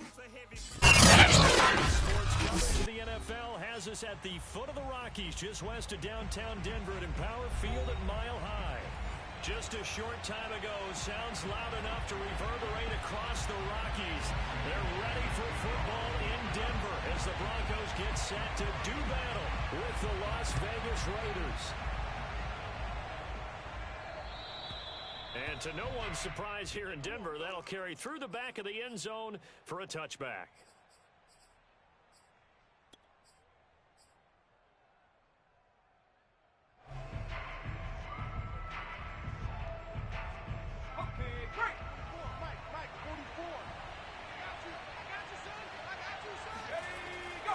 Sports coverage of the NFL has us at the foot of the Rockies, just west of downtown Denver at Empower Field at Mile High. Just a short time ago, sounds loud enough to reverberate across the Rockies. They're ready for football in Denver as the Broncos get set to do battle with the Las Vegas Raiders. And to no one's surprise here in Denver, that'll carry through the back of the end zone for a touchback.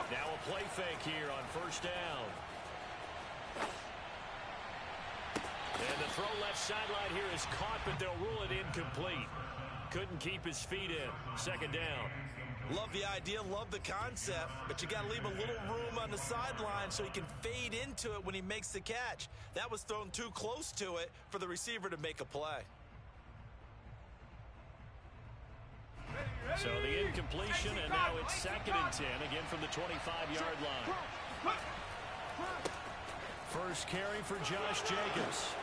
Now a play fake here on first down. And the throw left sideline here is caught, but they'll rule it incomplete. Couldn't keep his feet in. Second down. Love the idea, love the concept, but you got to leave a little room on the sideline so he can fade into it when he makes the catch. That was thrown too close to it for the receiver to make a play. So the incompletion, and now it's 2nd and 10, again from the 25-yard line. First carry for Josh Jacobs.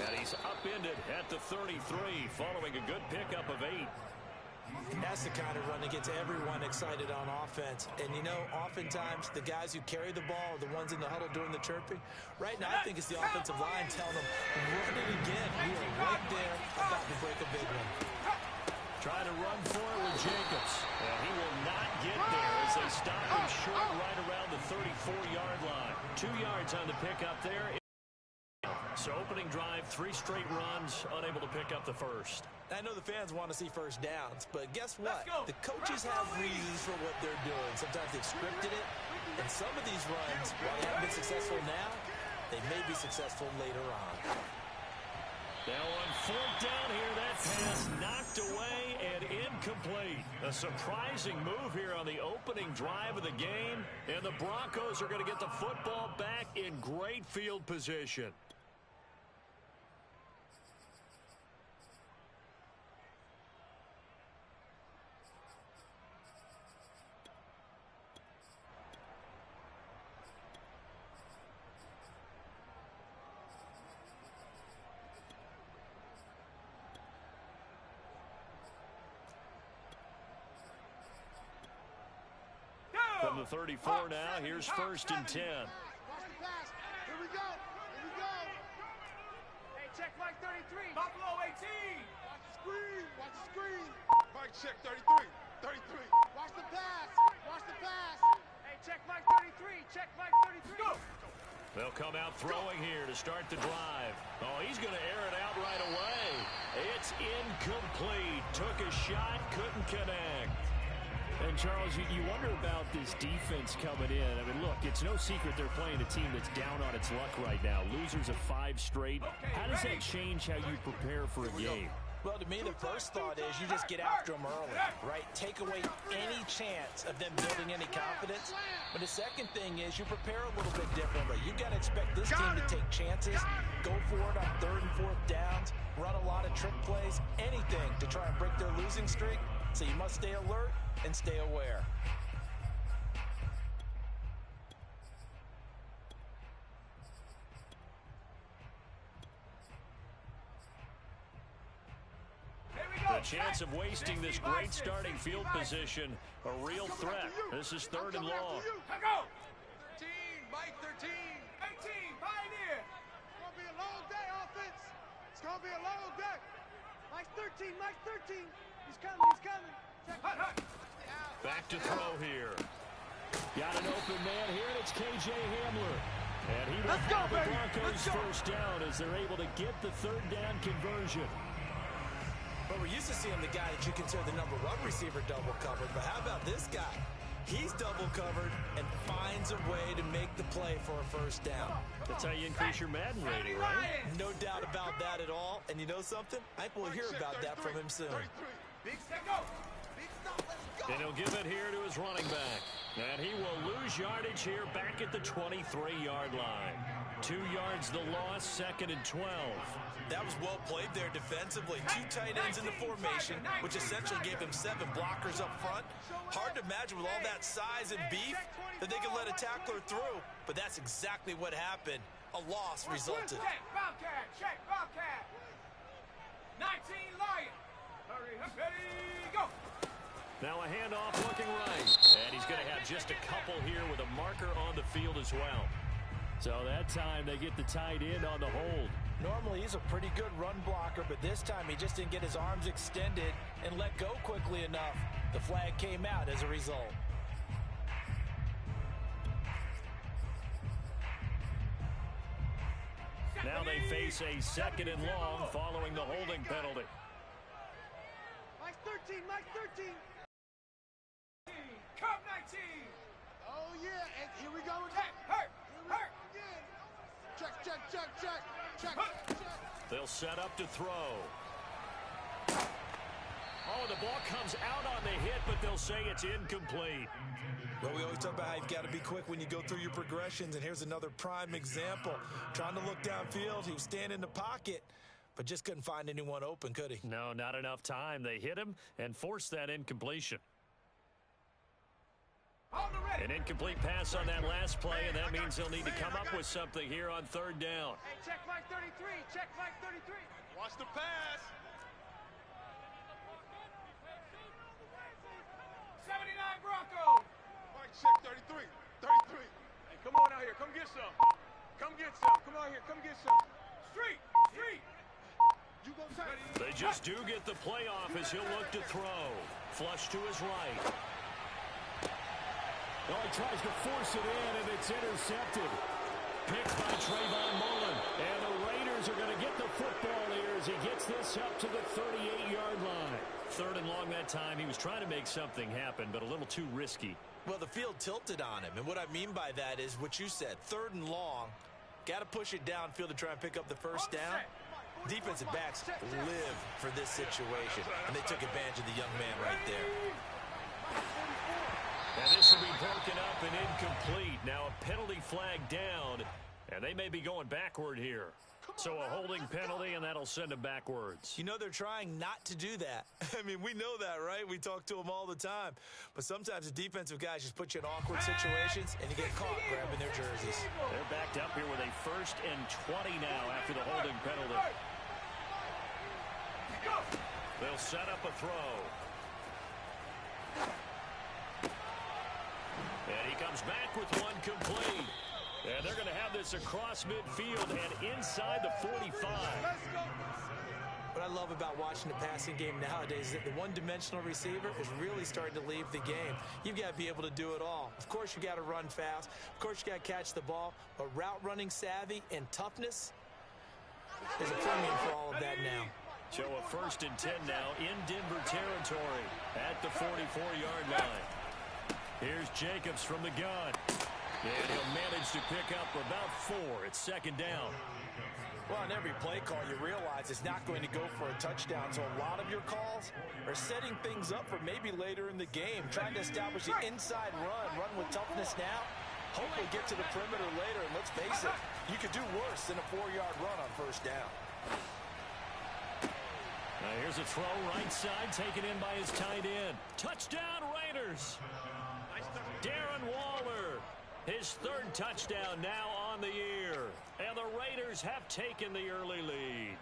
And he's upended at the 33, following a good pickup of 8. That's the kind of run that gets everyone excited on offense. And, you know, oftentimes the guys who carry the ball are the ones in the huddle doing the chirping. Right now, I think it's the offensive line telling them, run it again. We are right there about to break a big one. Trying to run for it with Jacobs. And he will not get there as they stop him short right around the 34-yard line. 2 yards on the pickup there. So opening drive, 3 straight runs, unable to pick up the first. I know the fans want to see first downs, but guess what? The coaches have reasons for what they're doing. Sometimes they've scripted it, and some of these runs, while they haven't been successful now, they may be successful later on. Now on 4th down here, that pass knocked away and incomplete. A surprising move here on the opening drive of the game, and the Broncos are going to get the football back in great field position. From the 34 now, here's 1st and 10. Here we go. Here we go. Hey, check Mike 33. Buffalo 18. Watch the screen. Watch the screen. Mike, check 33. 33. Watch the pass. Watch the pass. Hey, check Mike 33. Check Mike 33. Go. They'll come out throwing here to start the drive. Oh, he's going to air it out right away. It's incomplete. Took a shot, couldn't connect. And, Charles, you wonder about this defense coming in. I mean, look, it's no secret they're playing a team that's down on its luck right now. Losers of 5 straight. How does that change how you prepare for a game? Well, to me, the first thought is you just get after them early, right? Take away any chance of them building any confidence. But the second thing is you prepare a little bit differently. You've got to expect this team to take chances, go for it on 3rd and 4th downs, run a lot of trick plays, anything to try and break their losing streak. So you must stay alert and stay aware. The chance of wasting this great starting field position, a real threat. This is 3rd and long. Go! 13, Mike 13. 18, Pioneer. It's going to be a long day, offense. It's going to be a long day. Mike 13, Mike 13. He's coming, he's coming. Back to throw here. Got an open man here, and it's K.J. Hamler. And he will have the Broncos first down as they're able to get the 3rd down conversion. But we're used to seeing the guy that you consider the #1 receiver double covered. But how about this guy? He's double covered and finds a way to make the play for a first down. That's how you increase your Madden rating, right? No doubt about that at all. And you know something? I think we'll hear about that from him soon. And he'll give it here to his running back. And he will lose yardage here back at the 23-yard line. 2 yards the loss, 2nd and 12. That was well played there defensively. 2 tight ends in the formation, which essentially gave them 7 blockers up front. Hard to imagine with all that size and beef that they could let a tackler through, but that's exactly what happened. A loss resulted. Bobcat, check, Bobcat. 19 Lion. Hurry, ready, go. Now a handoff looking right. And he's going to have just a couple here with a marker on the field as well. So that time they get the tight end on the hold. Normally he's a pretty good run blocker, but this time he just didn't get his arms extended and let go quickly enough. The flag came out as a result. Now they face a 2nd and long following the holding penalty. Mike 13, Mike 13. Come 19. Oh, yeah, and here we go again. Hurt. Check. They'll set up to throw. Oh, the ball comes out on the hit, but they'll say it's incomplete. Well, we always talk about how you've got to be quick when you go through your progressions, and here's another prime example. Trying to look downfield, he was standing in the pocket, but just couldn't find anyone open, could he? No, not enough time. They hit him and forced that incompletion. An incomplete pass on that last play, and that means they'll need to come up with something here on 3rd down. Hey, check Mike 33. Check Mike 33. Watch the pass. 79 Broncos. Mike, check 33. 33. Hey, come on out here. Come get some. Come on here. Come get some. Street. You go tight. They just do get the play off as he'll look to throw. Flush to his right. Oh, he tries to force it in, and it's intercepted. Picked by Trayvon Mullen. And the Raiders are going to get the football here as he gets this up to the 38-yard line. 3rd and long that time. He was trying to make something happen, but a little too risky. Well, the field tilted on him, and what I mean by that is what you said. 3rd and long, got to push it downfield to try and pick up the first down. Defensive backs live for this situation, and they took advantage of the young man right there. And this will be broken up and incomplete. Now a penalty flag down, and they may be going backward here. So a holding penalty, and that'll send them backwards. You know, they're trying not to do that. I mean, we know that, right? We talk to them all the time. But sometimes the defensive guys just put you in awkward situations, and you get caught grabbing their jerseys. They're backed up here with a 1st and 20 now after the holding penalty. They'll set up a throw. And he comes back with one complete. And they're going to have this across midfield and inside the 45. What I love about watching the passing game nowadays is that the one-dimensional receiver is really starting to leave the game. You've got to be able to do it all. Of course, you got to run fast. Of course, you got to catch the ball. But route running savvy and toughness is a premium for all of that now. So a 1st and 10 now in Denver territory at the 44-yard line. Here's Jacobs from the gun. And he'll manage to pick up about 4. It's 2nd down. Well, on every play call, you realize it's not going to go for a touchdown. So a lot of your calls are setting things up for maybe later in the game, trying to establish an inside run with toughness now. Hopefully get to the perimeter later. And let's face it, you could do worse than a 4-yard run on 1st down. Now here's a throw right side, taken in by his tight end. Touchdown, Raiders! Darren Waller, his 3rd touchdown now on the year. And the Raiders have taken the early lead.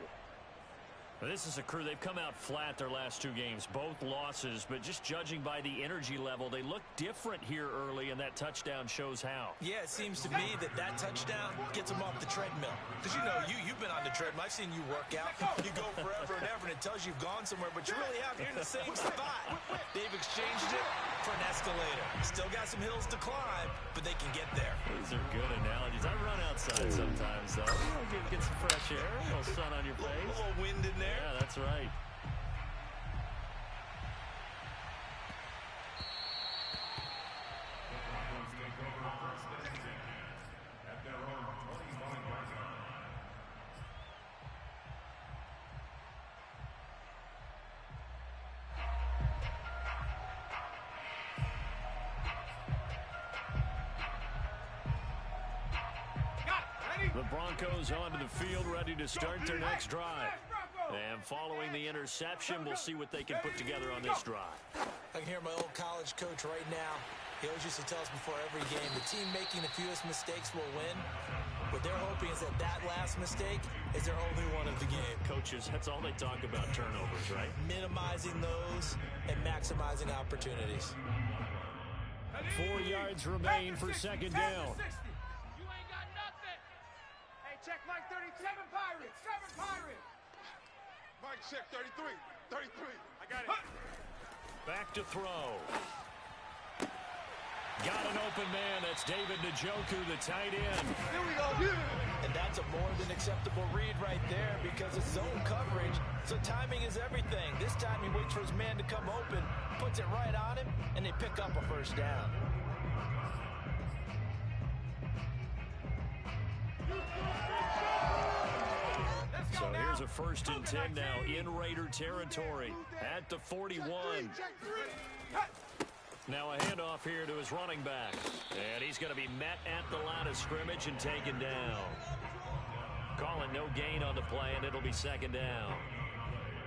This is a crew. They've come out flat their last 2 games, both losses, but just judging by the energy level, they look different here early, and that touchdown shows how. Yeah, it seems to me that touchdown gets them off the treadmill. Because, you know, you've been on the treadmill. I've seen you work out. You go forever and ever, and it tells you you've gone somewhere, but you really haven't. You're in the same spot. They've exchanged it for an escalator. Still got some hills to climb, but they can get there. These are good analogies. I run outside sometimes, though. Get some fresh air, a little sun on your face. A little wind in there. Yeah, that's right. The Broncos onto the field, ready to start their next drive. And following the interception, we'll see what they can put together on this drive. I can hear my old college coach right now. He always used to tell us before every game, the team making the fewest mistakes will win. What they're hoping is that that last mistake is their only one of the game. Coaches, that's all they talk about, turnovers, right? Minimizing those and maximizing opportunities. 4 yards remain for second down. You ain't got nothing. Hey, check Mike 37 Pirates. 7 Pirates. Mike check 33. 33. I got it. Back to throw. Got an open man. That's David Njoku, the tight end. Here we go. And that's a more than acceptable read right there because it's zone coverage. So timing is everything. This time he waits for his man to come open, puts it right on him, and they pick up a first down. So here's a 1st and 10 now in Raider territory at the 41. Now a handoff here to his running back. And he's going to be met at the line of scrimmage and taken down. Calling no gain on the play, and it'll be second down.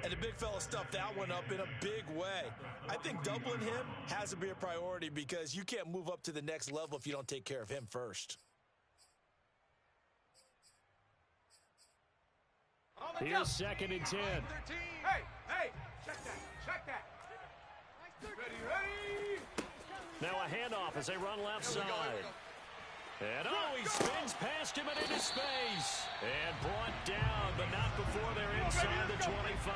And the big fella stuffed that one up in a big way. I think doubling him has to be a priority because you can't move up to the next level if you don't take care of him first. Here's 2nd and 10. Hey, check that. Ready. Now a handoff as they run left side. And he spins past him and into space. And brought down, but not before they're inside the 25.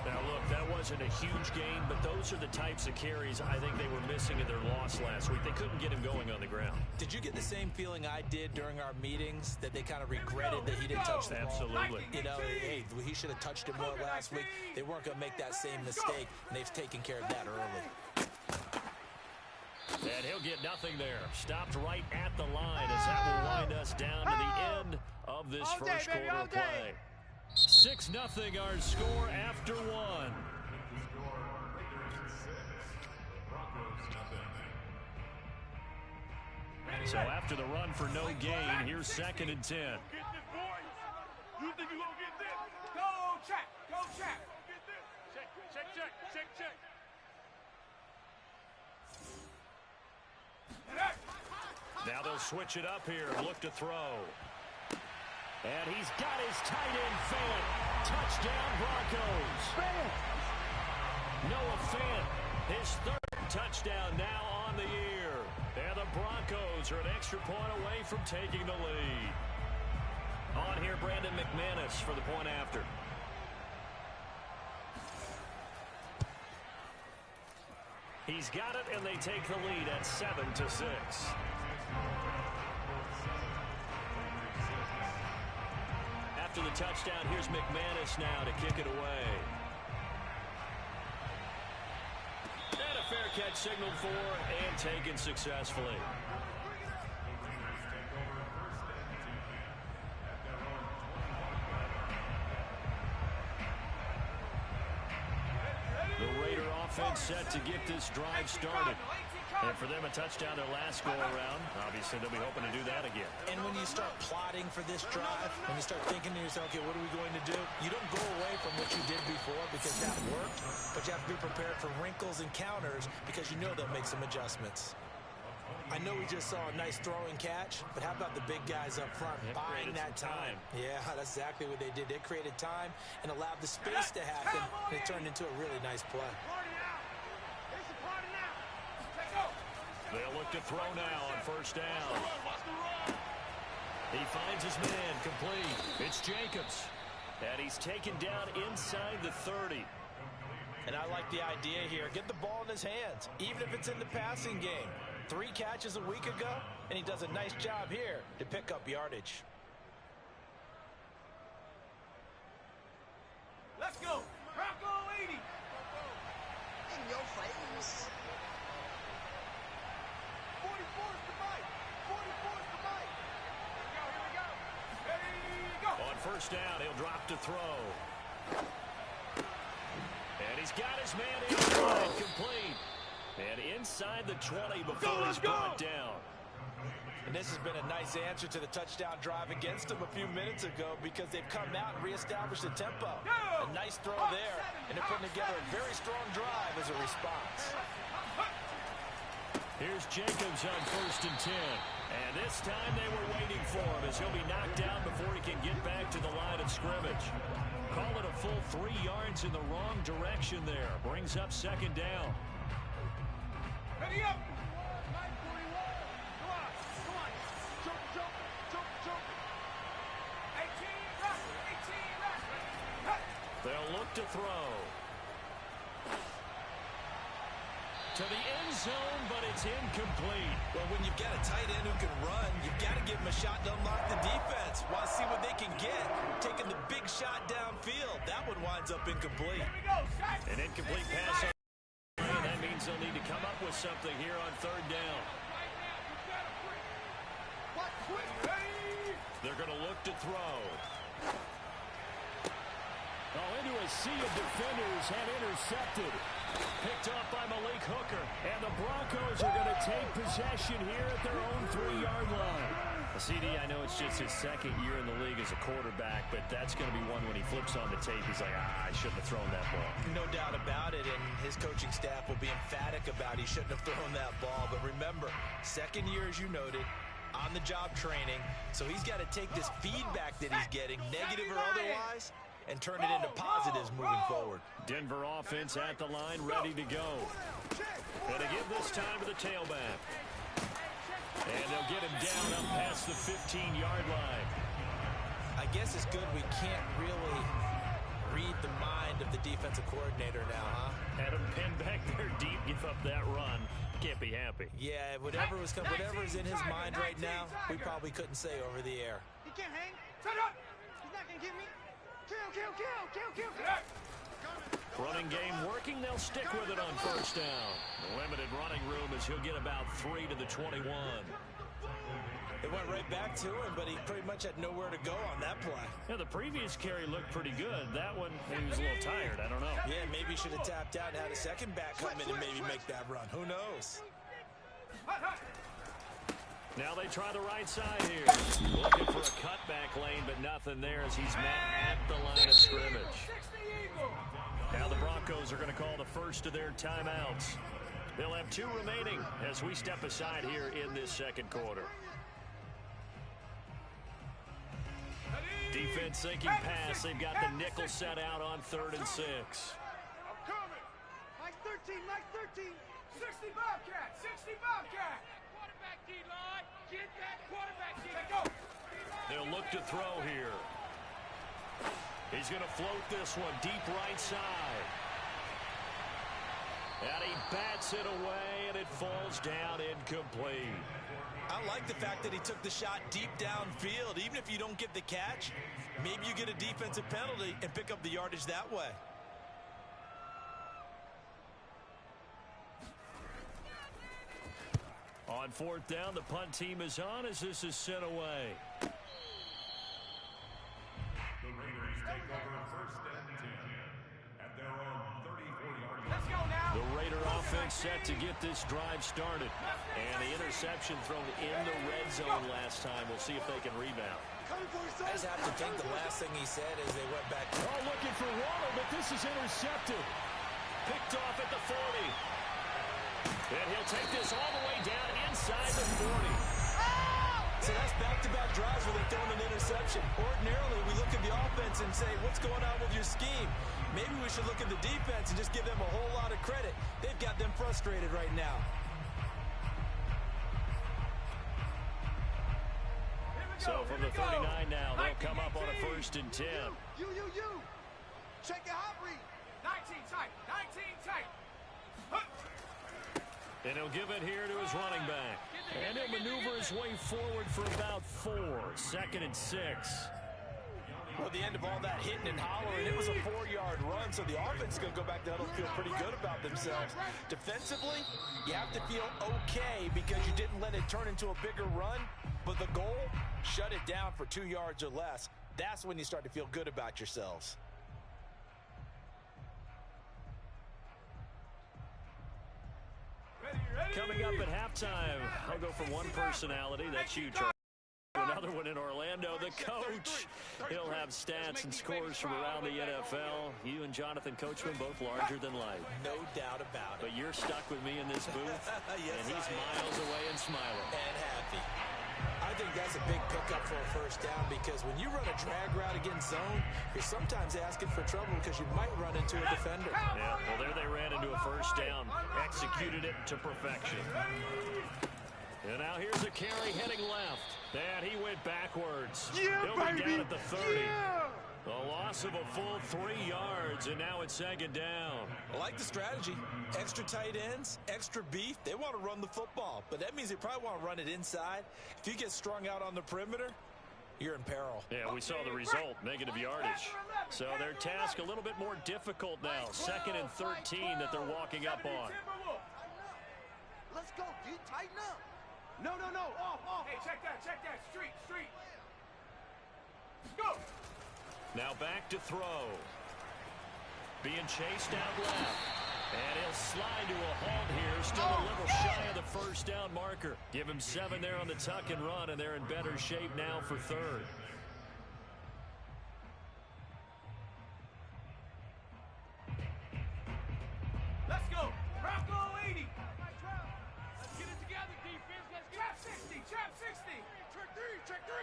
Now, look, that wasn't a huge gain, but those are the types of carries I think they were missing in their loss last week. They couldn't get him going on the ground. Did you get the same feeling I did during our meetings, that they kind of regretted that he didn't touch the ball? Absolutely. You know, hey, he should have touched it more last week. They weren't going to make that same mistake, and they've taken care of that early. And he'll get nothing there. Stopped right at the line as that will wind us down to the end of this first quarter play. 6-0 our score after one. So after the run for no gain, here's 2nd and 10. You think you're going to get this? Go check. Get this. Check. Now they'll switch it up here and look to throw. And he's got his tight end, Fienz. Touchdown, Broncos. Noah Fienz, his 3rd touchdown now on the year. And the Broncos are an extra point away from taking the lead. On here, Brandon McManus for the point after. He's got it, and they take the lead at 7-6. After the touchdown, here's McManus now to kick it away. And a fair catch signaled for and taken successfully. The Raider offense set to get this drive started. And for them, a touchdown their last go-around. Obviously, they'll be hoping to do that again. And when you start plotting for this drive, when you start thinking to yourself, okay, what are we going to do? You don't go away from what you did before because that worked, but you have to be prepared for wrinkles and counters because you know they'll make some adjustments. I know we just saw a nice throwing catch, but how about the big guys up front buying that time? Yeah, that's exactly what they did. They created time and allowed the space to happen, and it turned into a really nice play. They'll look to throw now on 1st down. He finds his man complete. It's Jacobs. And he's taken down inside the 30. And I like the idea here. Get the ball in his hands, even if it's in the passing game. 3 catches a week ago, and he does a nice job here to pick up yardage. Let's go. Bronco 80. In your face. 44 is the mic. 44 is the mic. Here we go. Ready, go. On 1st down, he'll drop to throw. And he's got his man inside, complete. And inside the 20 before he's brought down. And this has been a nice answer to the touchdown drive against them a few minutes ago because they've come out and reestablished the tempo. A nice throw there, and they're putting together a very strong drive as a response. Here's Jacobs on 1st and 10. And this time they were waiting for him as he'll be knocked down before he can get back to the line of scrimmage. Call it a full 3 yards in the wrong direction there. Brings up 2nd down. Ready up! 941. Come on. Come on. Jump, jump, jump, jump. 18, rush. 18, rush. They'll look to throw. To the end zone, but it's incomplete. Well, when you've got a tight end who can run, you've got to give him a shot to unlock the defense. Want to see what they can get. Taking the big shot downfield. That one winds up incomplete. An incomplete pass. And that means they'll need to come up with something here on 3rd down. They're going to look to throw. Into a sea of defenders and intercepted. Picked off by Malik Hooker. And the Broncos are going to take possession here at their own 3-yard line. CD, I know it's just his 2nd year in the league as a quarterback, but that's going to be one when he flips on the tape. He's like, I shouldn't have thrown that ball. No doubt about it, and his coaching staff will be emphatic about he shouldn't have thrown that ball. But remember, 2nd year, as you noted, on-the-job training. So he's got to take this feedback that he's getting, negative or otherwise, and turn it into positives moving forward. Denver offense at the line, ready to go. Gonna give this time to the tailback. And they'll get him down up past the 15-yard line. I guess it's good we can't really read the mind of the defensive coordinator now, huh? Had him pinned back there deep, give up that run. Can't be happy. Yeah, whatever is in his mind right now, we probably couldn't say over the air. He can't hang. Turn up. He's not going to get me. Kill. Running game working. They'll stick with it on 1st down. Limited running room as he'll get about 3 to the 21. It went right back to him, but he pretty much had nowhere to go on that play. Yeah, the previous carry looked pretty good. That one, he was a little tired. I don't know. Yeah, maybe he should have tapped out and had a second back come in and maybe make that run. Who knows? Now they try the right side here. Looking for a cutback lane, but nothing there as he's met at the line of scrimmage. Now the Broncos are going to call the first of their timeouts. They'll have 2 remaining as we step aside here in this 2nd quarter. Defense thinking pass. They've got the nickel set out on 3rd and 6. I'm coming. Mike 13. 60 Bobcat. Quarterback D-line. Get that quarterback D. Let go. They'll look to throw here. He's going to float this one deep right side. And he bats it away, and it falls down incomplete. I like the fact that he took the shot deep downfield. Even if you don't get the catch, maybe you get a defensive penalty and pick up the yardage that way. On 4th down, the punt team is on as this is sent away. The Raiders take over 1st and 10 at their own 34-yard line. Let's go now. The Raider offense set to get this drive started. And the interception thrown in the red zone last time. We'll see if they can rebound. I just have to think the last thing he said is they went back. Oh, looking for Waller, but this is intercepted. Picked off at the 40. And he'll take this all the way down inside the 40. So that's back-to-back drives where they're throwing an interception. Ordinarily, we look at the offense and say, what's going on with your scheme? Maybe we should look at the defense and just give them a whole lot of credit. They've got them frustrated right now. So from the 39 now, they'll come up on a 1st and 10. You. Check your hot read. 19 tight. And he'll give it here to his running back. And he'll maneuver his way forward for about 4. 2nd and 6. Well, at the end of all that hitting and hollering, it was a 4-yard run, so the offense is going to go back to huddle, feel pretty good about themselves. Defensively, you have to feel okay because you didn't let it turn into a bigger run, but the goal, shut it down for 2 yards or less. That's when you start to feel good about yourselves. Ready. Coming up at halftime, I'll go from one personality, that's you, Charles, to another one in Orlando, the coach. He'll have stats and scores from around the NFL. You and Jonathan Coachman both larger than life. No doubt about it. But you're stuck with me in this booth, Yes, and he's miles away and smiling. And happy. I think that's a big pickup for a first down because when you run a drag route against zone, you're sometimes asking for trouble because you might run into a defender. Yeah, well, there they ran into a first down, executed it to perfection. And now here's a carry heading left. And he went backwards. Yeah, He'll baby. be down at the 30. Yeah. A loss of a full 3 yards, and now it's second down. I like the strategy. Extra tight ends, extra beef. They want to run the football, but that means they probably want to run it inside. If you get strung out on the perimeter, you're in peril. Yeah, we saw the result, negative yardage. So their task a little bit more difficult now. 2nd and 13 that they're walking up on. Let's go, D. Tighten up. No. Off. Hey, check that. Street. Go. Now back to throw. Being chased out left. And he'll slide to a halt here. Still a little shy of the first down marker. Give him 7 there on the tuck and run, and they're in better shape now for 3rd. Let's go. Bronco 80. Let's get it together, defense. Let's get Trap 60. Check 3.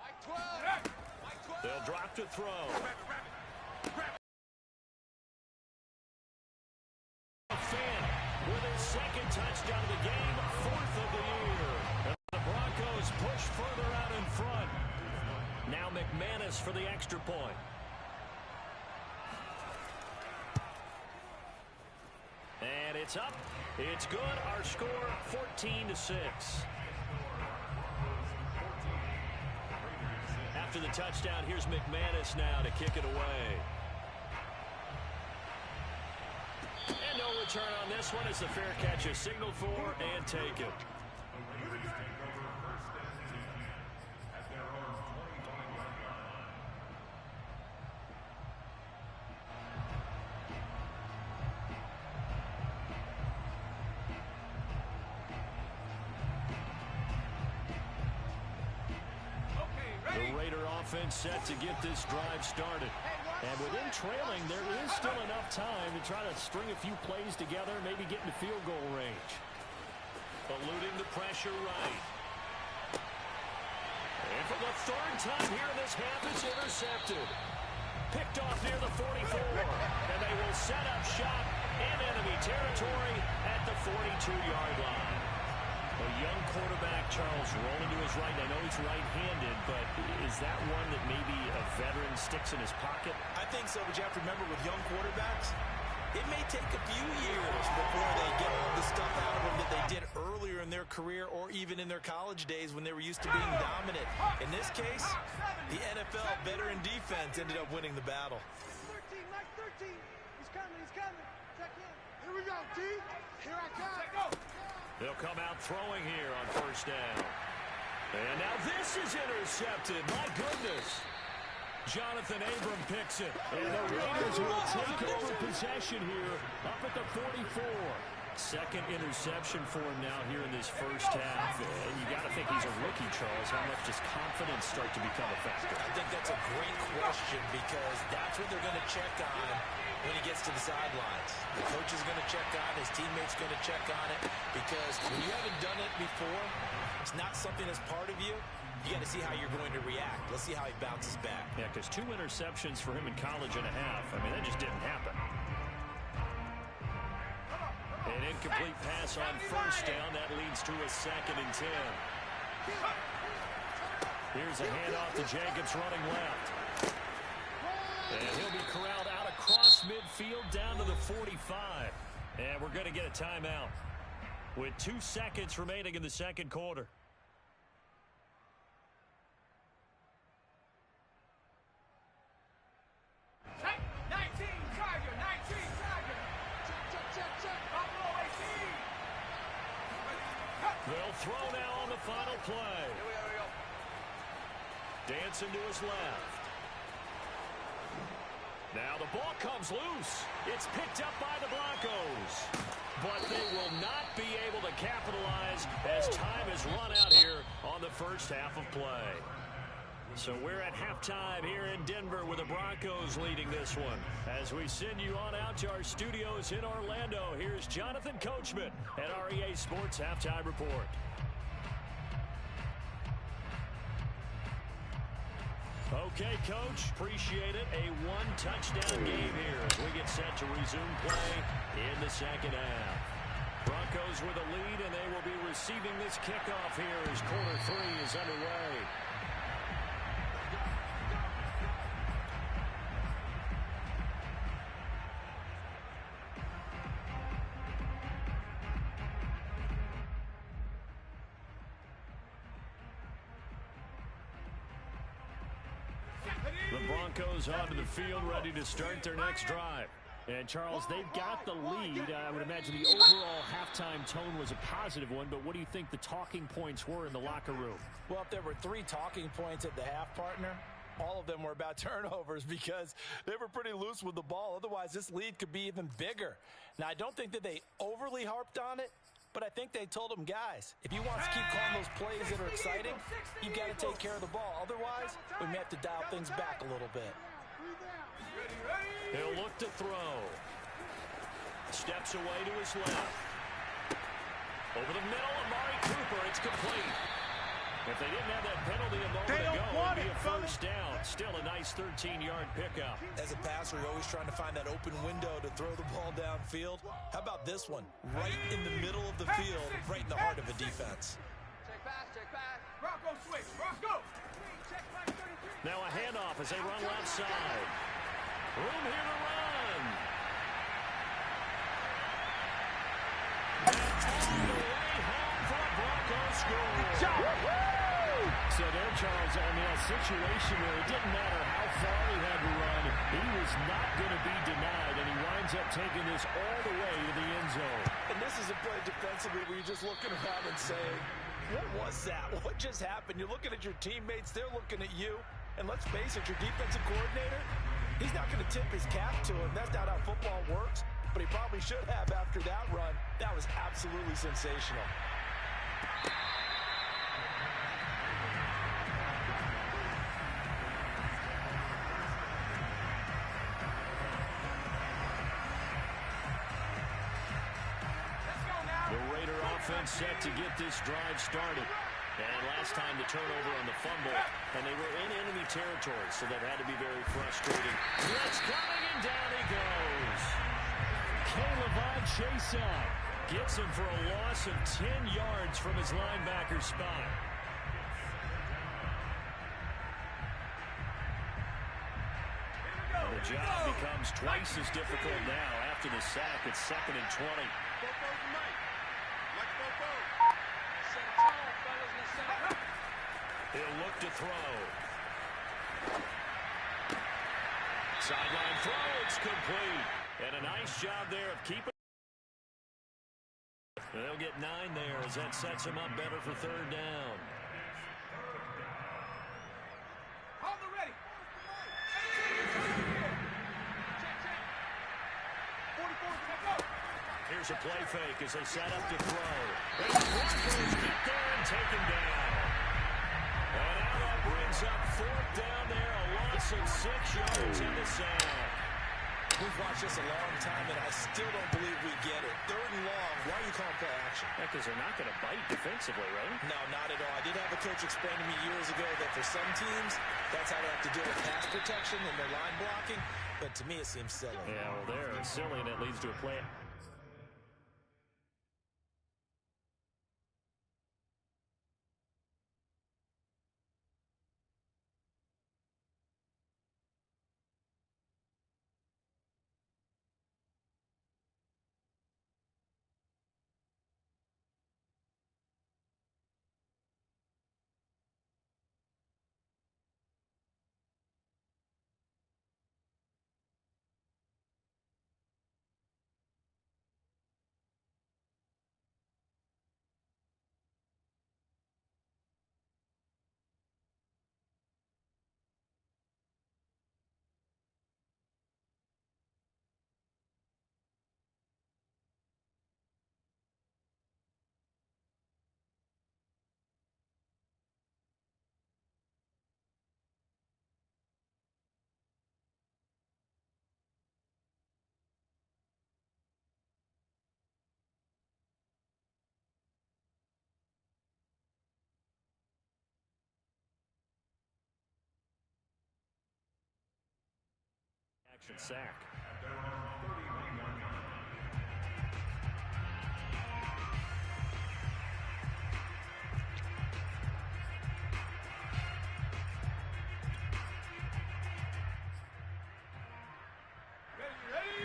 Mike 12. They'll drop to throw. Fienz with his 2nd touchdown of the game, 4th of the year. And the Broncos push further out in front. Now McManus for the extra point. And it's up. It's good. Our score 14-6. After the touchdown, here's McManus now to kick it away. And no return on this one. It's a fair catch, a signal for, and take it. The Raider offense set to get this drive started. And within trailing, there is still enough time to try to string a few plays together, maybe get into field goal range. Eluding the pressure right. And for the 3rd time here in this half, it's intercepted. Picked off near the 44. And they will set up shop in enemy territory at the 42-yard line. A young quarterback, Charles, rolling to his right. I know he's right-handed, but is that one that maybe a veteran sticks in his pocket? I think so, but you have to remember with young quarterbacks, it may take a few years before they get all the stuff out of them that they did earlier in their career or even in their college days when they were used to being dominant. In this case, the NFL veteran defense ended up winning the battle. 13, Mike 13. He's coming. Check in. Here we go, D. Here I come. They'll come out throwing here on 1st down. And now this is intercepted. My goodness. Jonathan Abram picks it. And the Raiders will take over possession here up at the 44. 2nd interception for him now here in this first half. And you got to think he's a rookie, Charles. How much does confidence start to become a factor? I think that's a great question because that's what they're going to check on when he gets to the sidelines. The coach is going to check on, his teammates going to check on it, because when you haven't done it before, it's not something that's part of you. You got to see how you're going to react. Let's see how he bounces back. Yeah, because 2 interceptions for him in college and a half. I mean, that just didn't happen. An incomplete pass on 1st down. That leads to a 2nd and 10. Here's a handoff to Jacobs running left. And he'll be corralled out across midfield down to the 45. And we're going to get a timeout with 2 seconds remaining in the 2nd quarter. They'll throw now on the final play. Dancing to his left. Now the ball comes loose. It's picked up by the Broncos. But they will not be able to capitalize as time has run out here on the first half of play. So we're at halftime here in Denver with the Broncos leading this one. As we send you on out to our studios in Orlando, here's Jonathan Coachman at REA Sports Halftime Report. Okay, Coach, appreciate it. A one-touchdown game here as we get set to resume play in the second half. Broncos with a lead, and they will be receiving this kickoff here as quarter 3 is underway. The Broncos onto the field, ready to start their next drive. And, Charles, they've got the lead. I would imagine the overall halftime tone was a positive one, but what do you think the talking points were in the locker room? Well, if there were 3 talking points at the half, partner, all of them were about turnovers because they were pretty loose with the ball. Otherwise, this lead could be even bigger. Now, I don't think that they overly harped on it, but I think they told them, guys, if you want to keep calling those plays that are exciting, you got to take care of the ball. Otherwise, we may have to dial things back a little bit. He'll look to throw. Steps away to his left. Over the middle, Amari Cooper. It's complete. If they didn't have that penalty a moment ago, it would be a first down. Still a nice 13-yard pickup. As a passer, you're always trying to find that open window to throw the ball downfield. How about this one? Right in the middle of the field, right in the heart of a defense. Check pass. Bronco switch. Bronco. Now a handoff as they run left side. Room here to run. And all the way home for a Broncos score. So there, Charles, I mean, a situation where it didn't matter how far he had to run, he was not going to be denied, and he winds up taking this all the way to the end zone. And this is a play defensively where you're just looking around and saying, what was that? What just happened? You're looking at your teammates, they're looking at you, and let's face it, your defensive coordinator, he's not going to tip his cap to him. That's not how football works, but he probably should have after that run. That was absolutely sensational. The Raider offense set to get this drive started. And last time the turnover on the fumble, and they were in enemy territory, so that had to be very frustrating. Blitz coming, and down he goes. Caleb Chason gets him for a loss of 10 yards from his linebacker spot. The job becomes twice as difficult now after the sack. It's 2nd and 20. He'll look to throw. Sideline throw, it's complete. And a nice job there of keeping. They'll get 9 there as that sets him up better for 3rd down. Hold it ready. Here's a play fake as they set up to throw. And the Broncos get there and take him down. And now that brings up 4th down there, a loss of 6 yards in the sack. We've watched this a long time, and I still don't believe we get it. 3rd and long, why are you calling play action? Because they're not going to bite defensively, right? No, not at all. I did have a coach explain to me years ago that for some teams, that's how they have to deal with pass protection and their line blocking. But to me, it seems silly. Yeah, well, they're silly, and it leads to a play. Sack. at their own 31-yard line.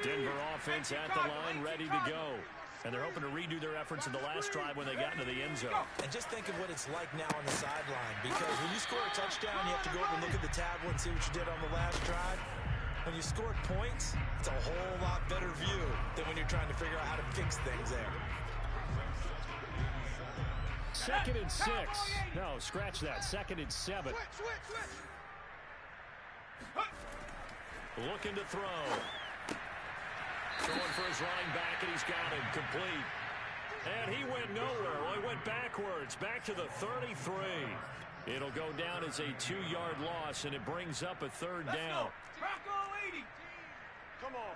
Denver offense at the line, ready to go. And they're hoping to redo their efforts in the last drive when they got into the end zone. And just think of what it's like now on the sideline, because when you score a touchdown, you have to go over and look at the tablet and see what you did on the last drive. When you scored points, it's a whole lot better view than when you're trying to figure out how to fix things there. 2nd and 6. No, scratch that. 2nd and 7. Looking to throw. Throwing for his running back, and he's got him complete. And he went nowhere. Well, he went backwards, back to the 33. It'll go down as a 2-yard loss, and it brings up a 3rd down. Come on.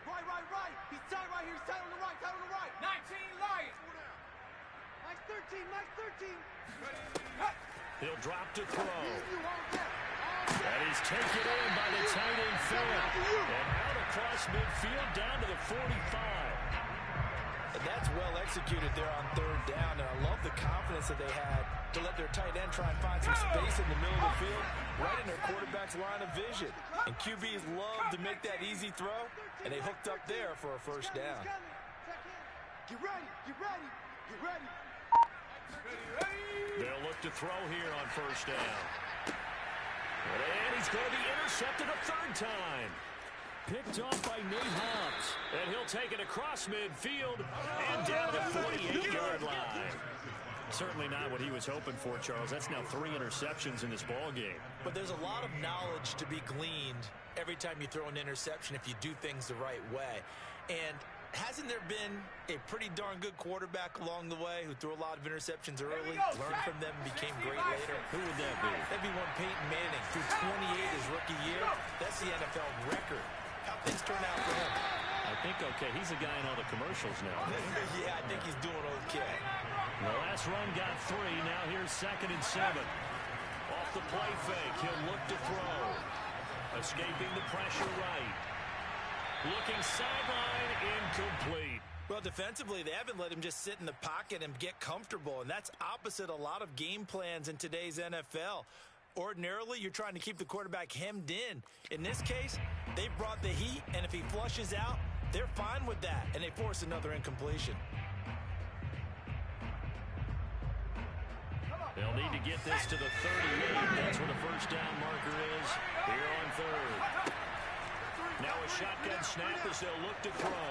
Right. He's tight right here. He's tight on the right. 19 Lions. Nice 13. He'll drop to throw. And he's taken in by the tight end Fienz. And out across midfield down to the 45. And that's well executed there on 3rd down. And I love the confidence that they had to let their tight end try and find some space in the middle of the field, right in their quarterback's line of vision. And QBs love to make that easy throw, and they hooked up there for a 1st down. Get ready. They'll look to throw here on 1st down. And he's going to be intercepted a 3rd time. Picked off by Nate Hobbs. And he'll take it across midfield and down to the 48-yard line. Certainly not what he was hoping for, Charles. That's now 3 interceptions in this ball game. But there's a lot of knowledge to be gleaned every time you throw an interception if you do things the right way. And hasn't there been a pretty darn good quarterback along the way who threw a lot of interceptions early, learned from them, and became great later? Who would that be? That'd be one Peyton Manning. Threw 28 his rookie year. That's the NFL record. How things turn out for him? I think, okay, he's a guy in all the commercials now. Yeah, I think he's doing okay. The last run got 3. Now here's 2nd and 7. Off the play fake, he'll look to throw. Escaping the pressure right. Looking sideline, incomplete. Well, defensively, they haven't let him just sit in the pocket and get comfortable, and that's opposite a lot of game plans in today's NFL. Ordinarily, you're trying to keep the quarterback hemmed in. In this case, they've brought the heat, and if he flushes out, they're fine with that, and they force another incompletion. They'll need to get this to the 38. That's where the 1st down marker is here on 3rd. Now a shotgun snap as they'll look to throw.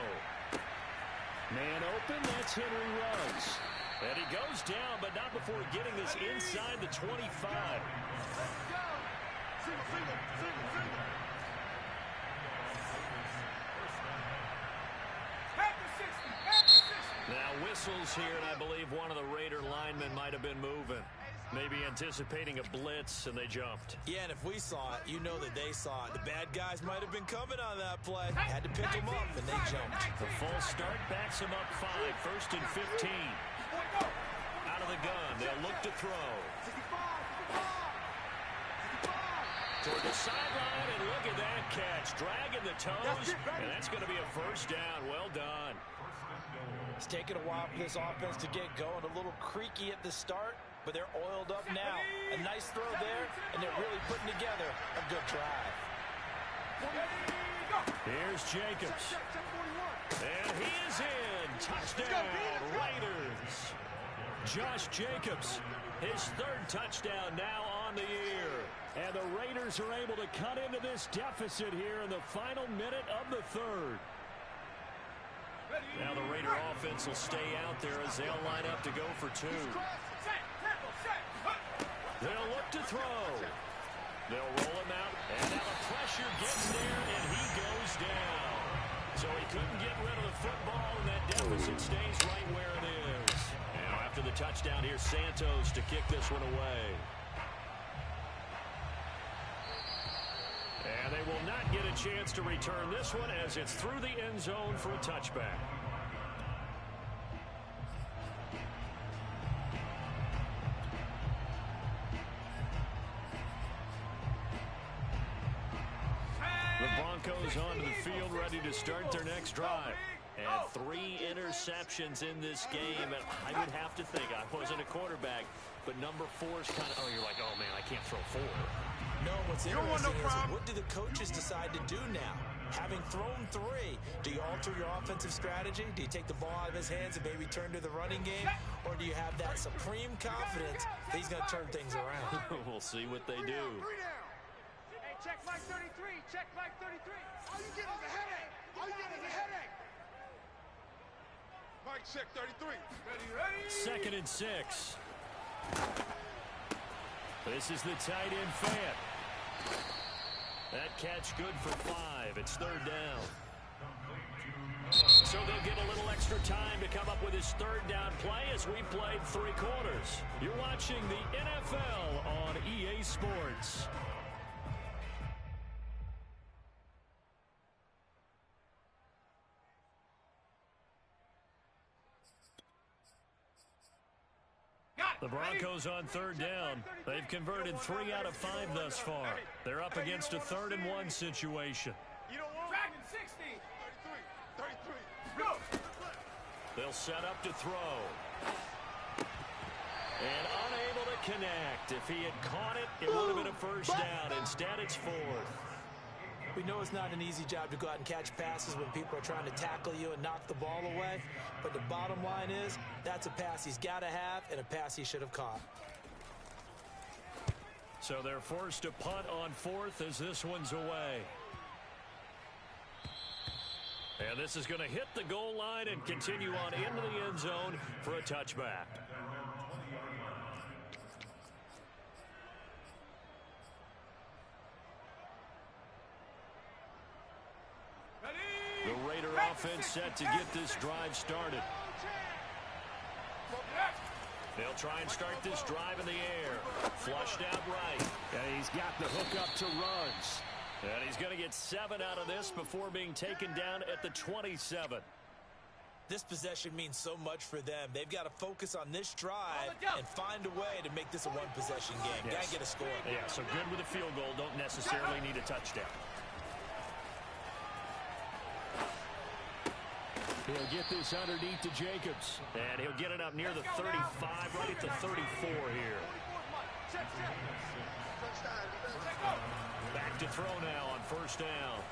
Man open, that's Henry Ruggs. And he goes down, but not before getting this inside the 25. Now whistles here, and I believe one of the Raider linemen might have been moving. Maybe anticipating a blitz, and they jumped. Yeah, and if we saw it, you know that they saw it. The bad guys might have been coming on that play. Had to pick them up, and they jumped. The false start backs them up 5. 1st and 15. Out of the gun, they'll look to throw. Toward the sideline, and look at that catch. Dragging the toes, and that's going to be a 1st down. Well done. It's taken a while for this offense to get going. A little creaky at the start, but they're oiled up now. A nice throw there, and they're really putting together a good drive. Here's Jacobs. And he is in. Touchdown, Raiders. Josh Jacobs, his 3rd touchdown now on the year. And the Raiders are able to cut into this deficit here in the final minute of the 3rd. Now the Raider offense will stay out there as they'll line up to go for 2. They'll look to throw. They'll roll him out, and now the pressure gets there, and he goes down. So he couldn't get rid of the football, and that deficit stays right where it is. Now after the touchdown, here's Santos to kick this one away. And they will not get a chance to return this one as it's through the end zone for a touchback. LeBron Broncos onto the field, ready to start their next drive. And 3 interceptions in this game. And I would have to think, I wasn't a quarterback, but number 4 is kind of, you're like, oh, man, I can't throw 4. No, what's interesting is what do the coaches decide to do now? Having thrown 3, do you alter your offensive strategy? Do you take the ball out of his hands and maybe turn to the running game? Or do you have that supreme confidence that he's going to turn things around? We'll see what they do. Hey, check Mike 33. Check Mike 33. All you get is a headache. All you get is a headache. Mike, check 33. Ready. 2nd and 6. This is the tight end Fienz. That catch good for 5. It's 3rd down. So they'll get a little extra time to come up with his 3rd down play as we played 3 quarters. You're watching the NFL on EA Sports. The Broncos on 3rd down. They've converted 3 out of 5 thus far. They're up against a 3rd and 1 situation. Dragon 60. 33. 33. Go. They'll set up to throw. And unable to connect. If he had caught it, it would have been a 1st down. Instead, it's 4th. We know it's not an easy job to go out and catch passes when people are trying to tackle you and knock the ball away. But the bottom line is, that's a pass he's got to have and a pass he should have caught. So they're forced to punt on 4th as this one's away. And this is going to hit the goal line and continue on into the end zone for a touchback. The Raider offense set to get this drive started. They'll try and start this drive in the air. Flushed out right. And he's got the hook up to Ruggs. And he's going to get 7 out of this before being taken down at the 27. This possession means so much for them. They've got to focus on this drive and find a way to make this a one-possession game. Yes. Got to get a score. Yeah, so good with a field goal. Don't necessarily need a touchdown. He'll get this underneath to Jacobs. And he'll get it up near the 35, right at the 34 here. Back to throw now on 1st down.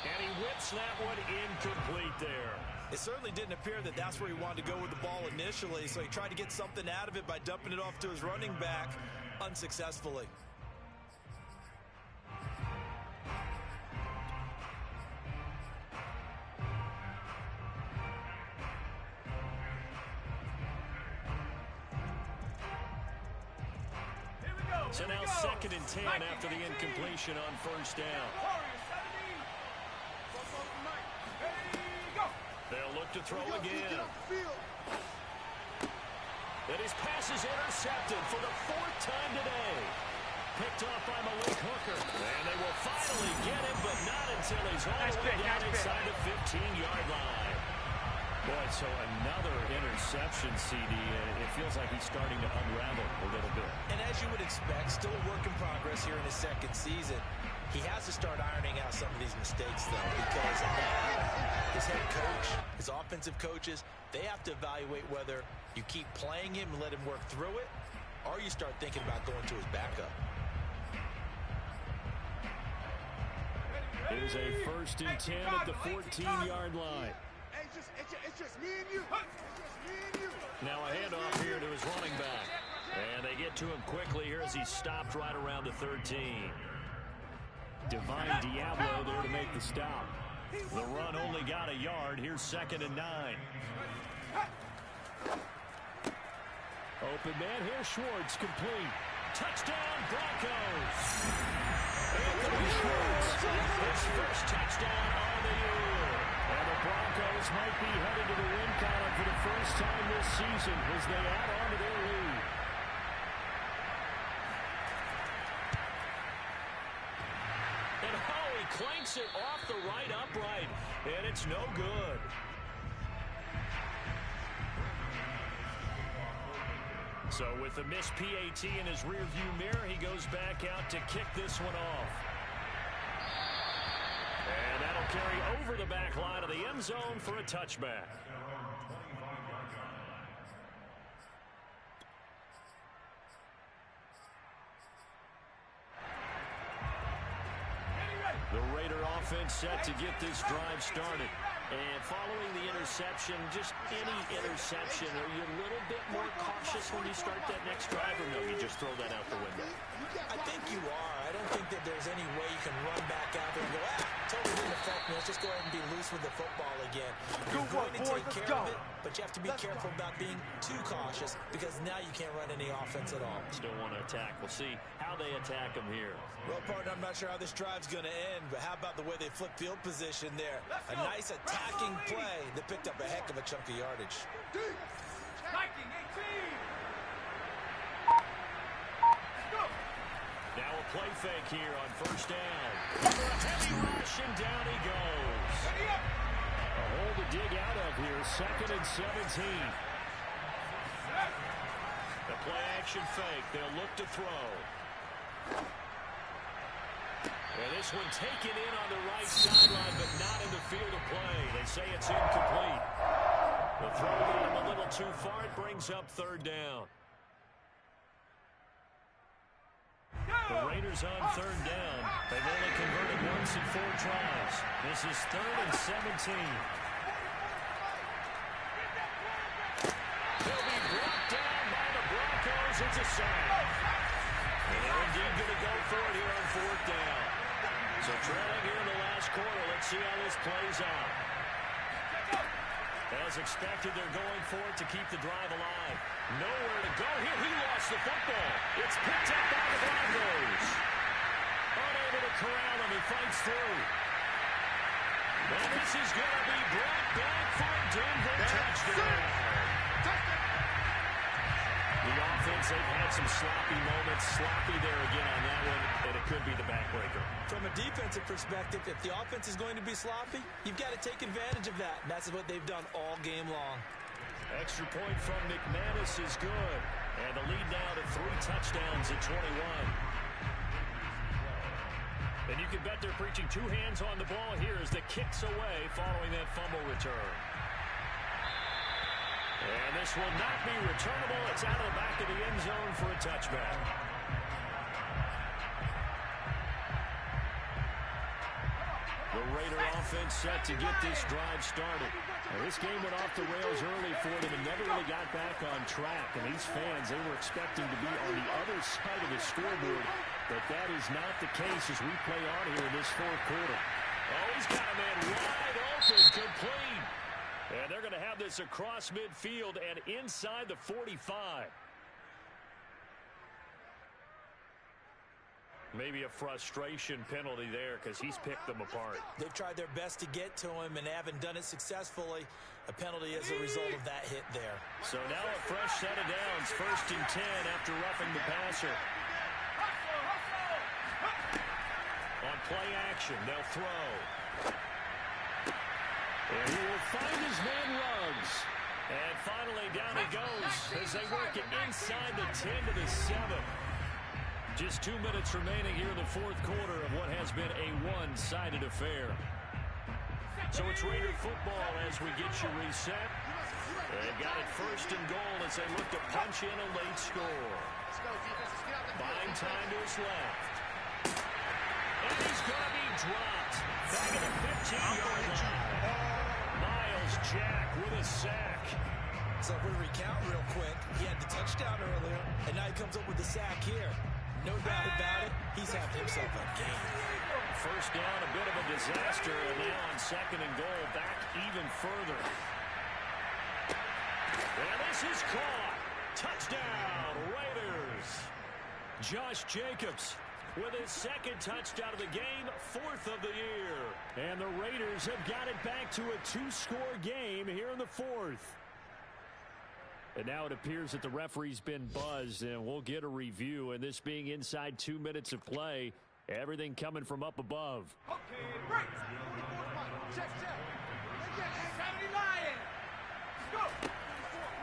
And he whips that one incomplete there. It certainly didn't appear that that's where he wanted to go with the ball initially, so he tried to get something out of it by dumping it off to his running back unsuccessfully. So now 2nd and 10 after the incompletion on 1st down. They'll look to throw again. And his pass is intercepted for the 4th time today. Picked off by Malik Hooker. And they will finally get him, but not until he's all the way down inside the 15-yard line. Boy, so another interception, CD, and it feels like he's starting to unravel a little bit. And as you would expect, still a work in progress here in his 2nd season. He has to start ironing out some of these mistakes, though, because now his head coach, his offensive coaches, they have to evaluate whether you keep playing him and let him work through it, or you start thinking about going to his backup. Here's a 1st and 10 at the 14-yard line. It's just me and you. It's just me and you. Now a handoff here to his running back. And they get to him quickly here as he stopped right around the 13. Divine Diablo there to make the stop. The run only got a yard. Here's 2nd and 9. Open man here, Schwartz, complete. Touchdown, Broncos. Anthony Schwartz, his 1st touchdown on the year. And the Broncos might be headed to the win column for the 1st time this season as they add on to their lead. And he clanks it off the right upright, and it's no good. So with the missed PAT in his rearview mirror, he goes back out to kick this one off. And that'll carry over the back line of the end zone for a touchback. The Raider offense set to get this drive started. And following the interception, just any interception, are you a little bit more cautious when you start that next drive, or no, you just throw that out the window? I think you are. I don't think that there's any way you can run back out there and go, totally didn't affect me. Let's just go ahead and be loose with the football again. You're going to take care of it, but you have to be careful about being too cautious because now you can't run any offense at all. Still want to attack. We'll see how they attack them here. Well, partner, I'm not sure how this drive's going to end, but how about the way they flip field position there? A nice attacking play that picked up a heck of a chunk of yardage. Now a play fake here on first down. For a heavy rush, and down he goes. A hole to dig out of here, 2nd and 17. The play action fake. They'll look to throw. And this one taken in on the right sideline, but not in the field of play. They say it's incomplete. The throw got him a little too far. It brings up 3rd down. The Raiders on 3rd down. They've only converted once in 4 tries. This is 3rd and 17. He'll be brought down by the Broncos. It's a sack. And they're indeed going to go for it here on 4th down. So trailing here in the last quarter. Let's see how this plays out. As expected, they're going for it to keep the drive alive. Nowhere to go here. He lost the football. It's picked up by the Broncos. Unable to corral him. He fights through. And this is going to be brought back for a Denver touchdown. The offense, they've had some sloppy moments. Sloppy there again on that one, and it could be the backbreaker. From a defensive perspective, if the offense is going to be sloppy, you've got to take advantage of that. And that's what they've done all game long. Extra point from McManus is good. And the lead now to 3 touchdowns at 21. And you can bet they're preaching 2 hands on the ball here as the kick's away following that fumble return. And this will not be returnable. It's out of the back of the end zone for a touchback. The Raider offense set to get this drive started. Now, this game went off the rails early for them and never really got back on track. And these fans, they were expecting to be on the other side of the scoreboard. But that is not the case as we play on here in this 4th quarter. Oh, he's got a man wide open, complete. And they're going to have this across midfield and inside the 45. Maybe a frustration penalty there because he's picked them apart. They've tried their best to get to him and haven't done it successfully. A penalty as a result of that hit there. So now a fresh set of downs, 1st and 10 after roughing the passer. On play action, they'll throw. And he will find his man Ruggs. And finally down he goes as they work it inside the 10 to the 7. Just 2 minutes remaining here in the 4th quarter of what has been a one-sided affair. So it's Raider football as we get you reset. They've got it 1st and goal as they look to punch in a late score. Buying time to his left. And he's going to be dropped. Back at the 15-yard line. Miles Jack with a sack. So if we recount real quick, he had the touchdown earlier, and now he comes up with the sack here. No doubt about it, he's having himself a game. First down, a bit of a disaster, and now on 2nd and goal, back even further. And this is caught. Touchdown, Raiders. Josh Jacobs with his 2nd touchdown of the game, 4th of the year. And the Raiders have got it back to a 2-score game here in the 4th. And now it appears that the referee's been buzzed, and we'll get a review. And this being inside 2 minutes of play, everything coming from up above. Okay, break. Check. 70 Lions. Go. 44,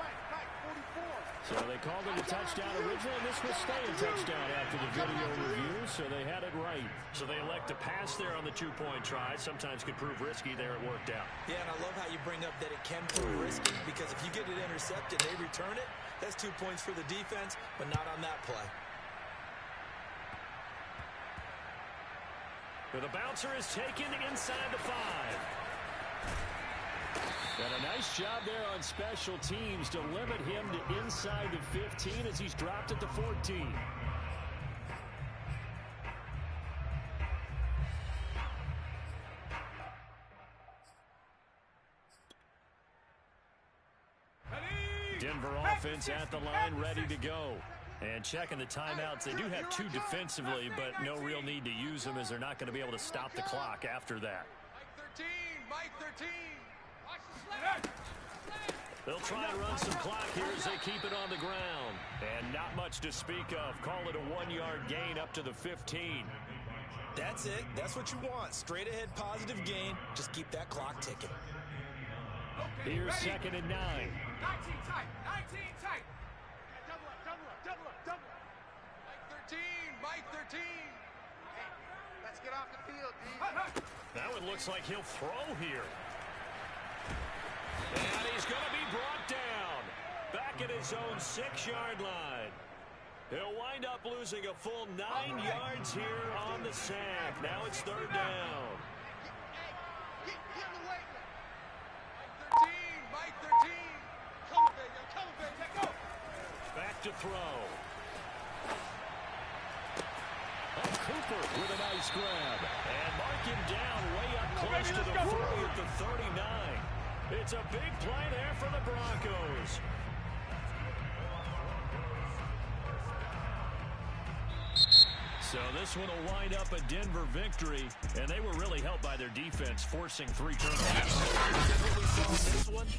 Mike, 44. So they called it a touchdown originally. This will stay a touchdown after the video review, so they had it right. So they elect to pass there on the two-point try. Sometimes could prove risky there. It worked out. Yeah, and I love how you bring up that it can prove risky, because if you get it intercepted, they return it, that's 2 points for the defense, but not on that play. But the bouncer is taken inside the 5. And a nice job there on special teams to limit him to inside the 15 as he's dropped at the 14. Denver offense at the line, ready to go. And checking the timeouts. They do have 2 defensively, but no real need to use them as they're not going to be able to stop the clock after that. Mike 13. They'll try and run some clock here as they keep it on the ground. And not much to speak of. Call it a 1-yard gain up to the 15. That's it. That's what you want. Straight ahead positive gain. Just keep that clock ticking. Okay, here's ready. 2nd and 9. 19 tight. 19 tight. Double up. Mike 13. Hey, let's get off the field, D. That one looks like he'll throw here. And he's going to be brought down. Back at his own 6-yard line. He'll wind up losing a full 9 yards here on the sack. Now it's 3rd down. Get in the way. Mike 13. Come on, baby. Go. Back to throw. And Cooper with a nice grab. And mark him down way up close to the 40 at the 39. It's a big play there for the Broncos. So this one will wind up a Denver victory, and they were really helped by their defense, forcing 3 turnovers. What we saw in this one,